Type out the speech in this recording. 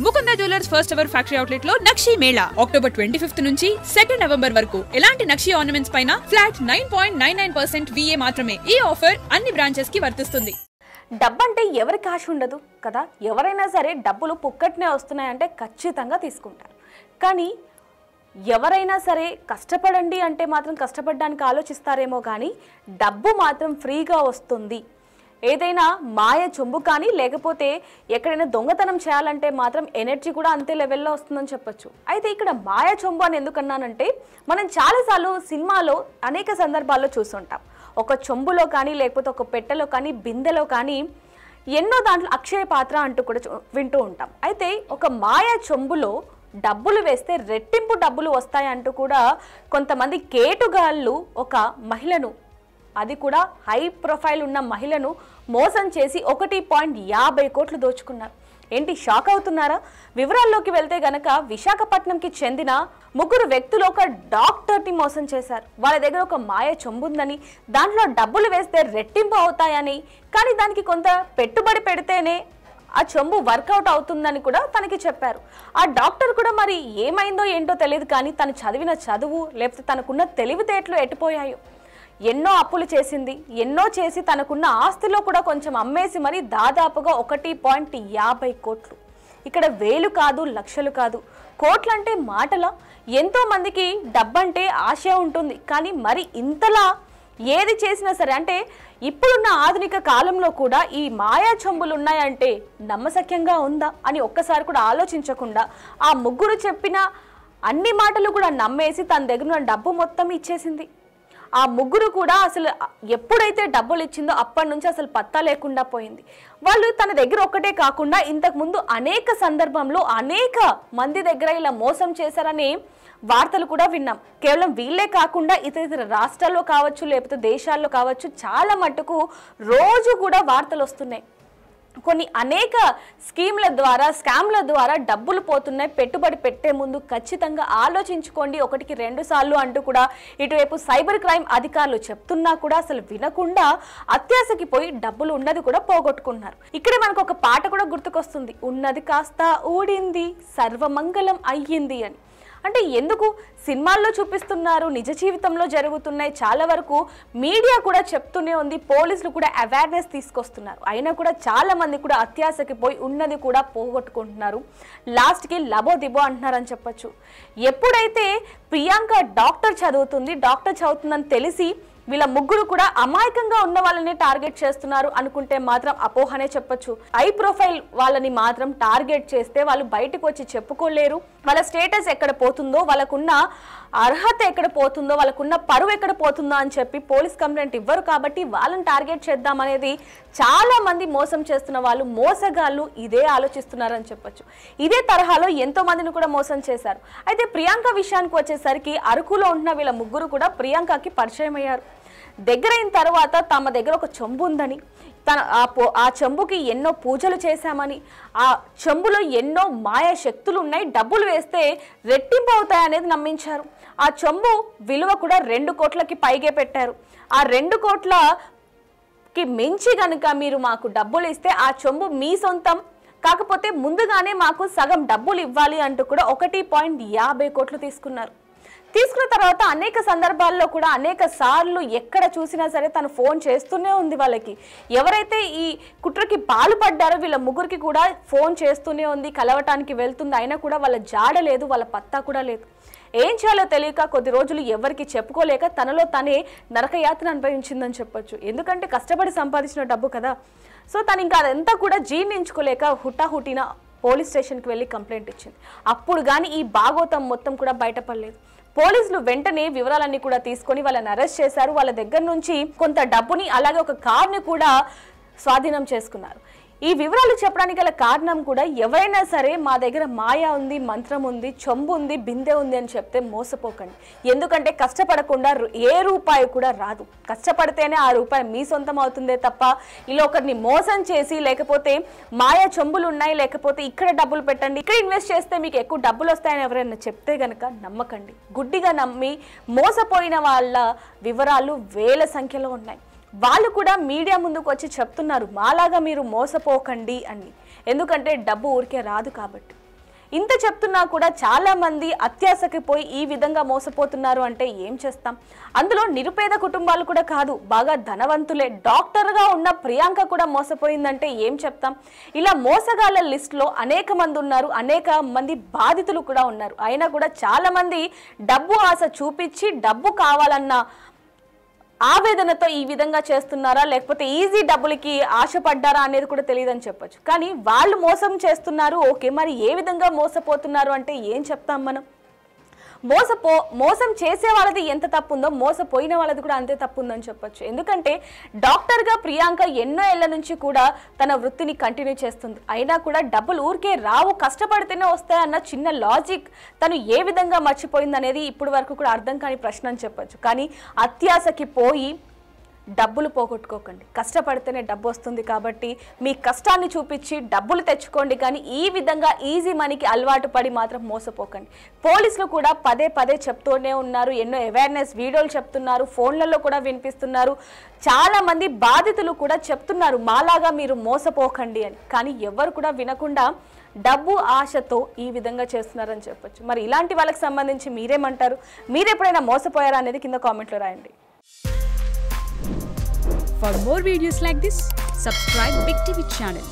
Mukunda jewellers first ever factory outlet లో నక్షి Mela October 25 నుంచి 2 November వరకు ఎలాంటి నక్షి ఆర్నమెంట్స్ పైన ఫ్లాట్ 9.99% VA మాత్రమే. ఈ ఆఫర్ అన్ని బ్రాంచెస్ కి వర్తిస్తుంది. డబ్బంటే ఎవరికి ఆశ ఉండదు కదా. ఎవరైనా సరే డబ్బులు పుక్కట్నే వస్తున్నాయంటే ఖచ్చితంగా తీసుకుంటారు. కానీ ఎవరైనా సరే కష్టపడండి అంటే మాత్రం కష్టపడడానికి ఆలోచిస్తారేమో కానీ డబ్బు మాత్రం ఫ్రీగా వస్తుంది. ఏదైనా మాయ చొంబు కానీ లేకపోతే ఎక్కడైనా దొంగతనం చేయాలంటే మాత్రం ఎనర్జీ కూడా అంతే లెవెల్లో వస్తుందని చెప్పొచ్చు. అయితే ఇక్కడ మాయ చొంబు అని ఎందుకన్నానంటే మనం చాలాసార్లు సినిమాలో అనేక సందర్భాల్లో చూస్తుంటాం. ఒక చొంబులో కానీ లేకపోతే ఒక పెట్టెలో కానీ బిందెలో కానీ ఎన్నో దాంట్లో అక్షయ పాత్ర అంటూ కూడా వింటూ ఉంటాం. అయితే ఒక మాయ చొంబులో డబ్బులు వేస్తే రెట్టింపు డబ్బులు వస్తాయంటూ కూడా కొంతమంది కేటుగాళ్ళు ఒక మహిళను, అది కూడా హై ప్రొఫైల్ ఉన్న మహిళను మోసం చేసి 1.50 కోట్లు దోచుకున్నారు. ఏంటి షాక్ అవుతున్నారా? వివరాల్లోకి వెళ్తే గనక విశాఖపట్నంకి చెందిన 3 వ్యక్తులు ఒక డాక్టర్ని మోసం చేశారు. వాళ్ళ దగ్గర ఒక మాయ చొంబుందని, దాంట్లో డబ్బులు వేస్తే రెట్టింపు అవుతాయని, కానీ దానికి కొంత పెట్టుబడి పెడితేనే ఆ చొంబు వర్కౌట్ అవుతుందని కూడా తనకి చెప్పారు. ఆ డాక్టర్ కూడా మరి ఏమైందో ఏంటో తెలియదు, కానీ తను చదివిన చదువు లేకపోతే తనకున్న తెలివితేటలు ఎట్టిపోయాయో. ఎన్నో అప్పులు చేసింది, ఎన్నో చేసి తనకున్న ఆస్తిలో కూడా కొంచెం అమ్మేసి మరి దాదాపుగా 1.50 కోట్లు. ఇక్కడ వేలు కాదు, లక్షలు కాదు, కోట్లంటే మాటల. ఎంతో మందికి డబ్బంటే ఆశ ఉంటుంది, కానీ మరి ఇంతలా ఏది చేసినా సరే అంటే ఇప్పుడున్న ఆధునిక కాలంలో కూడా ఈ మాయా చొంబులు ఉన్నాయంటే నమ్మశక్యంగా ఉందా అని ఒక్కసారి కూడా ఆలోచించకుండా ఆ 3 చెప్పిన అన్ని మాటలు కూడా నమ్మేసి తన దగ్గర ఉన్న డబ్బు మొత్తం ఇచ్చేసింది. ఆ 3 కూడా అసలు ఎప్పుడైతే డబ్బులు ఇచ్చిందో అప్పటి నుంచి అసలు పత్తా లేకుండా పోయింది. వాళ్ళు తన దగ్గర ఒక్కటే కాకుండా ఇంతకుముందు అనేక సందర్భంలో అనేక మంది దగ్గర ఇలా మోసం చేశారని వార్తలు కూడా విన్నాం. కేవలం వీళ్ళే కాకుండా ఇతర రాష్ట్రాల్లో కావచ్చు లేకపోతే దేశాల్లో కావచ్చు చాలా మట్టుకు రోజు కూడా వార్తలు వస్తున్నాయి. కొన్ని అనేక స్కీమ్ల ద్వారా, స్కామ్ల ద్వారా డబ్బులు పోతున్నాయి. పెట్టుబడి పెట్టే ముందు ఖచ్చితంగా ఆలోచించుకోండి, 1కి 2 సార్లు అంటూ కూడా ఇటువైపు సైబర్ క్రైమ్ అధికారులు చెప్తున్నా కూడా అసలు వినకుండా అత్యాశకి పోయి డబ్బులు ఉన్నది కూడా పోగొట్టుకున్నారు. ఇక్కడ మనకు ఒక పాట కూడా గుర్తుకొస్తుంది, ఉన్నది కాస్త ఊడింది సర్వమంగళం అయ్యింది అని. అంటే ఎందుకు సినిమాల్లో చూపిస్తున్నారు, నిజ జీవితంలో జరుగుతున్నాయి, చాలా వరకు మీడియా కూడా చెప్తూనే ఉంది, పోలీసులు కూడా అవేర్నెస్ తీసుకొస్తున్నారు. అయినా కూడా చాలా మంది కూడా అత్యాశకి పోయి ఉన్నది కూడా పోగొట్టుకుంటున్నారు. లాస్ట్కి లబో దిబో అంటున్నారని చెప్పచ్చు. ఎప్పుడైతే ప్రియాంక డాక్టర్ చదువుతుందని తెలిసి వీళ్ళ 3 కూడా అమాయకంగా ఉన్న వాళ్ళని టార్గెట్ చేస్తున్నారు అనుకుంటే మాత్రం అపోహనే చెప్పొచ్చు. హై ప్రొఫైల్ వాళ్ళని మాత్రం టార్గెట్ చేస్తే వాళ్ళు బయటకు వచ్చి చెప్పుకోలేరు. వాళ్ళ స్టేటస్ ఎక్కడ పోతుందో, వాళ్ళకున్న అర్హత ఎక్కడ పోతుందో, వాళ్ళకున్న పరువు ఎక్కడ పోతుందో అని చెప్పి పోలీస్ కంప్లైంట్ ఇవ్వరు. కాబట్టి వాళ్ళని టార్గెట్ చేద్దాం అనేది చాలా మంది మోసం చేస్తున్న వాళ్ళు, మోసగాళ్ళు ఇదే ఆలోచిస్తున్నారని చెప్పొచ్చు. ఇదే తరహాలో ఎంతో మందిని కూడా మోసం చేశారు. అయితే ప్రియాంక విషయానికి వచ్చేసరికి అరకులో ఉంటున్న వీళ్ళ 3 కూడా ప్రియాంకకి పరిచయం అయ్యారు. దగ్గరైన తర్వాత తమ దగ్గర ఒక చెంబు ఉందని, ఆ చెంబుకి ఎన్నో పూజలు చేశామని, ఆ చెంబులో ఎన్నో మాయా శక్తులు ఉన్నాయి, డబ్బులు వేస్తే రెట్టింపు అవుతాయనేది నమ్మించారు. ఆ చెంబు విలువ కూడా 2 కోట్లకి పైగే పెట్టారు. ఆ 2 కోట్లకి మించి కనుక మీరు మాకు డబ్బులు ఇస్తే ఆ చెంబు మీ సొంతం, కాకపోతే ముందుగానే మాకు సగం డబ్బులు ఇవ్వాలి అంటూ కూడా 1.50 కోట్లు తీసుకున్నారు. తీసుకున్న తర్వాత అనేక సందర్భాల్లో కూడా అనేక సార్లు ఎక్కడ చూసినా సరే తను ఫోన్ చేస్తూనే ఉంది వాళ్ళకి. ఎవరైతే ఈ కుట్రకి పాల్పడ్డారో వీళ్ళ 3కి కూడా ఫోన్ చేస్తూనే ఉంది, కలవటానికి వెళ్తుంది. అయినా కూడా వాళ్ళ జాడ లేదు, వాళ్ళ పత్తా కూడా లేదు. ఏం చేయాలో తెలియక కొద్ది రోజులు ఎవరికి చెప్పుకోలేక తనలో తనే నరకయాత్ర అనుభవించిందని చెప్పొచ్చు. ఎందుకంటే కష్టపడి సంపాదించిన డబ్బు కదా. సో తను ఇంకా అదంతా కూడా జీర్ణించుకోలేక హుటాహుటిన పోలీస్ స్టేషన్కి వెళ్ళి కంప్లైంట్ ఇచ్చింది. అప్పుడు కానీ ఈ భాగోతం మొత్తం కూడా బయటపడలేదు. పోలీసులు వెంటనే వివరాలన్నీ కూడా తీసుకొని వాళ్ళని అరెస్ట్ చేశారు. వాళ్ళ దగ్గర నుంచి కొంత డబ్బుని అలాగే ఒక కార్ని కూడా స్వాధీనం చేసుకున్నారు. ఈ వివరాలు చెప్పడానికి గల కారణం కూడా ఎవరైనా సరే మా దగ్గర మాయా ఉంది, మంత్రం ఉంది, చెంబు ఉంది, బిందె ఉంది అని చెప్తే మోసపోకండి. ఎందుకంటే కష్టపడకుండా ఏ రూపాయి కూడా రాదు. కష్టపడితేనే ఆ రూపాయి మీ సొంతం అవుతుందే తప్ప ఇలా ఒకరిని మోసం చేసి లేకపోతే మాయా చెంబులు ఉన్నాయి లేకపోతే ఇక్కడ డబ్బులు పెట్టండి, ఇక్కడ ఇన్వెస్ట్ చేస్తే మీకు ఎక్కువ డబ్బులు వస్తాయని ఎవరైనా చెప్తే గనక నమ్మకండి. గుడ్డిగా నమ్మి మోసపోయిన వాళ్ళ వివరాలు వేల సంఖ్యలో ఉన్నాయి. వాళ్ళు కూడా మీడియా ముందుకు వచ్చి చెప్తున్నారు మాలాగా మీరు మోసపోకండి అని. ఎందుకంటే డబ్బు ఊరికే రాదు కాబట్టి. ఇంత చెప్తున్నా కూడా చాలా మంది అత్యాశకి పోయి ఈ విధంగా మోసపోతున్నారు అంటే ఏం చేస్తాం? అందులో నిరుపేద కుటుంబాలు కూడా కాదు, బాగా ధనవంతులే. డాక్టర్గా ఉన్న ప్రియాంక కూడా మోసపోయిందంటే ఏం చెప్తాం? ఇలా మోసగాళ్ళ లిస్టులో అనేక మంది ఉన్నారు, అనేక మంది బాధితులు కూడా ఉన్నారు. అయినా కూడా చాలా మంది డబ్బు ఆశ చూపించి డబ్బు కావాలన్న ఆవేదనతో ఈ విధంగా చేస్తున్నారా, లేకపోతే ఈజీ డబ్బులకి ఆశపడ్డారా అనేది కూడా తెలియదని చెప్పొచ్చు. కానీ వాళ్ళు మోసం చేస్తున్నారు, ఓకే, మరి ఏ విధంగా మోసపోతున్నారు అంటే ఏం చెప్తాం మనం? మోసం చేసే వాళ్ళది ఎంత తప్పు ఉందో మోసపోయిన వాళ్ళది కూడా అంతే తప్పు ఉందని చెప్పొచ్చు. ఎందుకంటే డాక్టర్గా ప్రియాంక ఎన్నో ఏళ్ల నుంచి కూడా తన వృత్తిని కంటిన్యూ చేస్తుంది. అయినా కూడా డబ్బులు ఊరికే రావు, కష్టపడితేనే వస్తాయన్న చిన్న లాజిక్ తను ఏ విధంగా మర్చిపోయింది అనేది ఇప్పటి వరకు కూడా అర్థం కాని ప్రశ్న అని చెప్పొచ్చు. కానీ అత్యాశకి పోయి డబ్బులు పోగొట్టుకోకండి. కష్టపడితేనే డబ్బు వస్తుంది కాబట్టి మీ కష్టాన్ని చూపించి డబ్బులు తెచ్చుకోండి, కానీ ఈ విధంగా ఈజీ మనీకి అలవాటు పడి మాత్రం మోసపోకండి. పోలీసులు కూడా పదే పదే చెప్తూనే ఉన్నారు, ఎన్నో అవేర్నెస్ వీడియోలు చెప్తున్నారు, ఫోన్లలో కూడా వినిపిస్తున్నారు. చాలా మంది బాధితులు కూడా చెప్తున్నారు మాలాగా మీరు మోసపోకండి అని. కానీ ఎవరు కూడా వినకుండా డబ్బు ఆశతో ఈ విధంగా చేస్తున్నారని చెప్పొచ్చు. మరి ఇలాంటి వాళ్ళకి సంబంధించి మీరేమంటారు? మీరు ఎప్పుడైనా మోసపోయారా అనేది కింద కామెంట్లో రాయండి. For more videos like this, subscribe Big TV channel.